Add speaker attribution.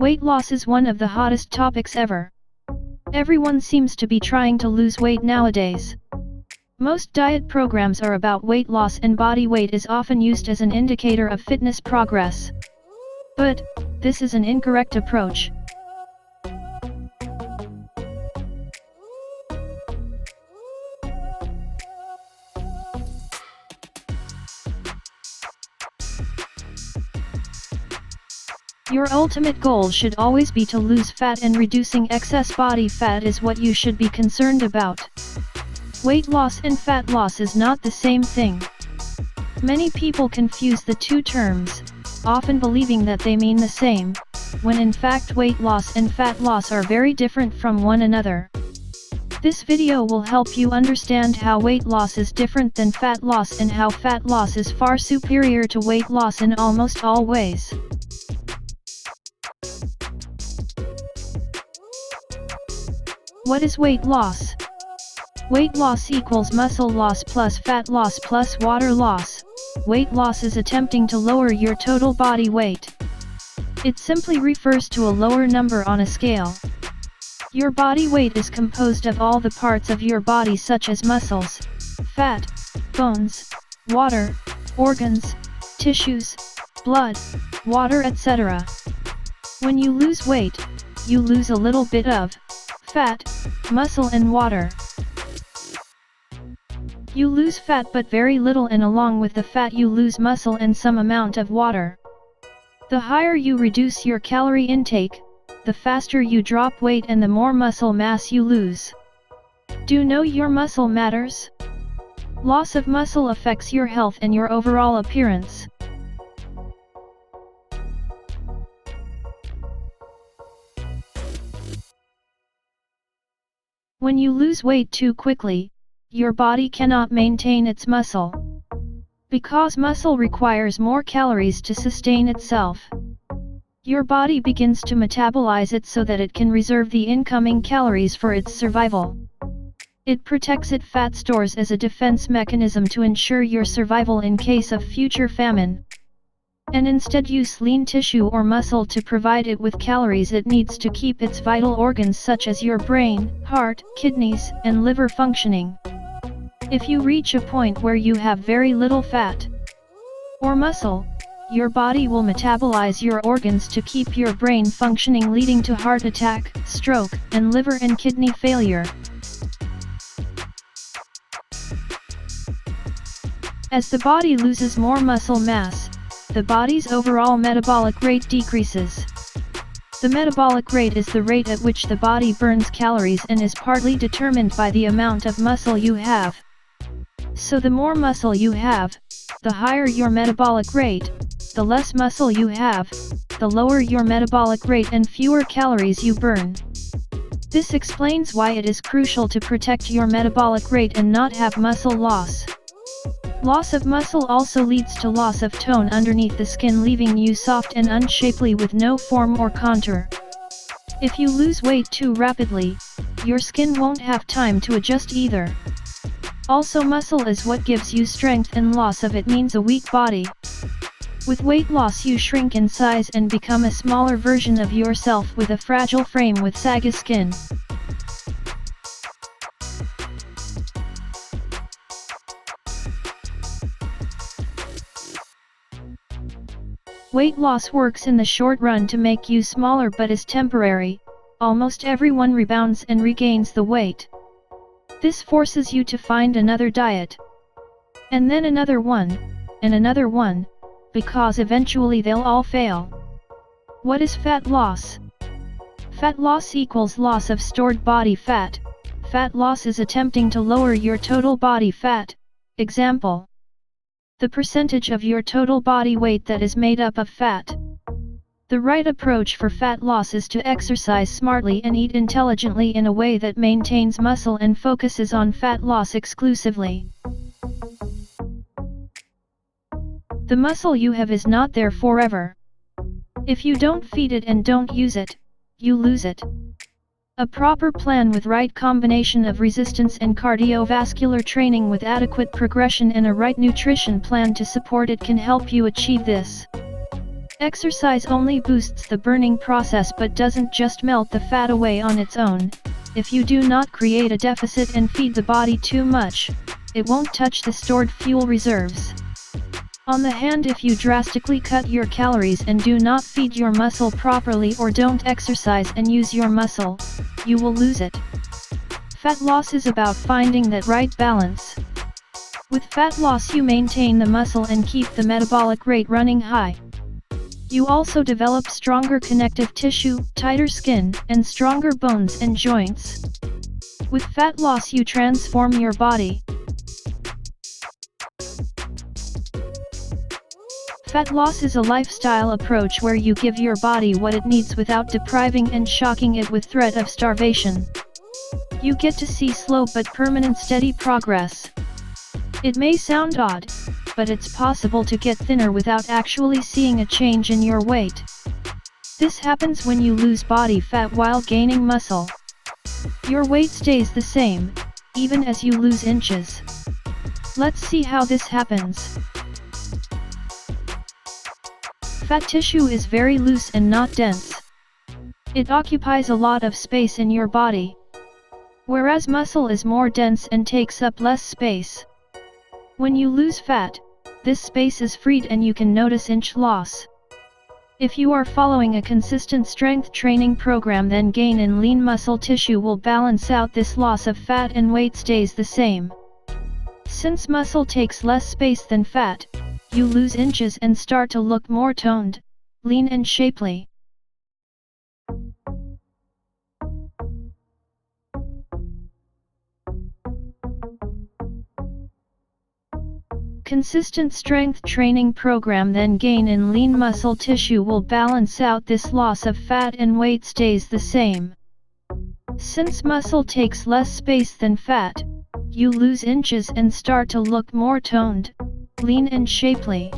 Speaker 1: Weight loss is one of the hottest topics ever. Everyone seems to be trying to lose weight nowadays. Most diet programs are about weight loss, and body weight is often used as an indicator of fitness progress. But this is an incorrect approach. Your ultimate goal should always be to lose fat, and reducing excess body fat is what you should be concerned about. Weight loss and fat loss is not the same thing. Many people confuse the two terms, often believing that they mean the same, when in fact weight loss and fat loss are very different from one another. This video will help you understand how weight loss is different than fat loss, and how fat loss is far superior to weight loss in almost all ways. What is weight loss? Weight loss equals muscle loss plus fat loss plus water loss. Weight loss is attempting to lower your total body weight. It simply refers to a lower number on a scale. Your body weight is composed of all the parts of your body, such as muscles, fat, bones, water, organs, tissues, blood, water, etc. When you lose weight, you lose a little bit of fat, muscle and water. You lose fat but very little, and along with the fat you lose muscle and some amount of water. The higher you reduce your calorie intake, the faster you drop weight and the more muscle mass you lose. Do you know your muscle matters? Loss of muscle affects your health and your overall appearance. When you lose weight too quickly, your body cannot maintain its muscle. Because muscle requires more calories to sustain itself, your body begins to metabolize it so that it can reserve the incoming calories for its survival. It protects its fat stores as a defense mechanism to ensure your survival in case of future famine. And instead use lean tissue or muscle to provide it with calories it needs to keep its vital organs such as your brain, heart, kidneys, and liver functioning. If you reach a point where you have very little fat or muscle, your body will metabolize your organs to keep your brain functioning, leading to heart attack, stroke, and liver and kidney failure. As the body loses more muscle mass, the body's overall metabolic rate decreases. The metabolic rate is the rate at which the body burns calories and is partly determined by the amount of muscle you have. So the more muscle you have, the higher your metabolic rate. The less muscle you have, the lower your metabolic rate and fewer calories you burn. This explains why it is crucial to protect your metabolic rate and not have muscle loss. Loss of muscle also leads to loss of tone underneath the skin, leaving you soft and unshapely with no form or contour. If you lose weight too rapidly, your skin won't have time to adjust either. Also, muscle is what gives you strength, and loss of it means a weak body. With weight loss you shrink in size and become a smaller version of yourself with a fragile frame with saggy skin. Weight loss works in the short run to make you smaller but is temporary. Almost everyone rebounds and regains the weight. This forces you to find another diet. And then another one, and another one, because eventually they'll all fail. What is fat loss? Fat loss equals loss of stored body fat. Fat loss is attempting to lower your total body fat. Example: the percentage of your total body weight that is made up of fat. The right approach for fat loss is to exercise smartly and eat intelligently in a way that maintains muscle and focuses on fat loss exclusively. The muscle you have is not there forever. If you don't feed it and don't use it, you lose it. A proper plan with right combination of resistance and cardiovascular training with adequate progression and a right nutrition plan to support it can help you achieve this. Exercise only boosts the burning process but doesn't just melt the fat away on its own. If you do not create a deficit and feed the body too much, it won't touch the stored fuel reserves. On the hand, if you drastically cut your calories and do not feed your muscle properly or don't exercise and use your muscle, you will lose it. Fat loss is about finding that right balance. With fat loss you maintain the muscle and keep the metabolic rate running high. You also develop stronger connective tissue, tighter skin, and stronger bones and joints. With fat loss you transform your body. Fat loss is a lifestyle approach where you give your body what it needs without depriving and shocking it with threat of starvation. You get to see slow but permanent steady progress. It may sound odd, but it's possible to get thinner without actually seeing a change in your weight. This happens when you lose body fat while gaining muscle. Your weight stays the same, even as you lose inches. Let's see how this happens. Fat tissue is very loose and not dense. It occupies a lot of space in your body. Whereas muscle is more dense and takes up less space. When you lose fat, this space is freed and you can notice inch loss. If you are following a consistent strength training program, then gain in lean muscle tissue will balance out this loss of fat and weight stays the same. Since muscle takes less space than fat, you lose inches and start to look more toned, lean and shapely. Consistent strength training program, then gain in lean muscle tissue will balance out this loss of fat and weight stays the same. Since muscle takes less space than fat, you lose inches and start to look more toned, lean and shapely.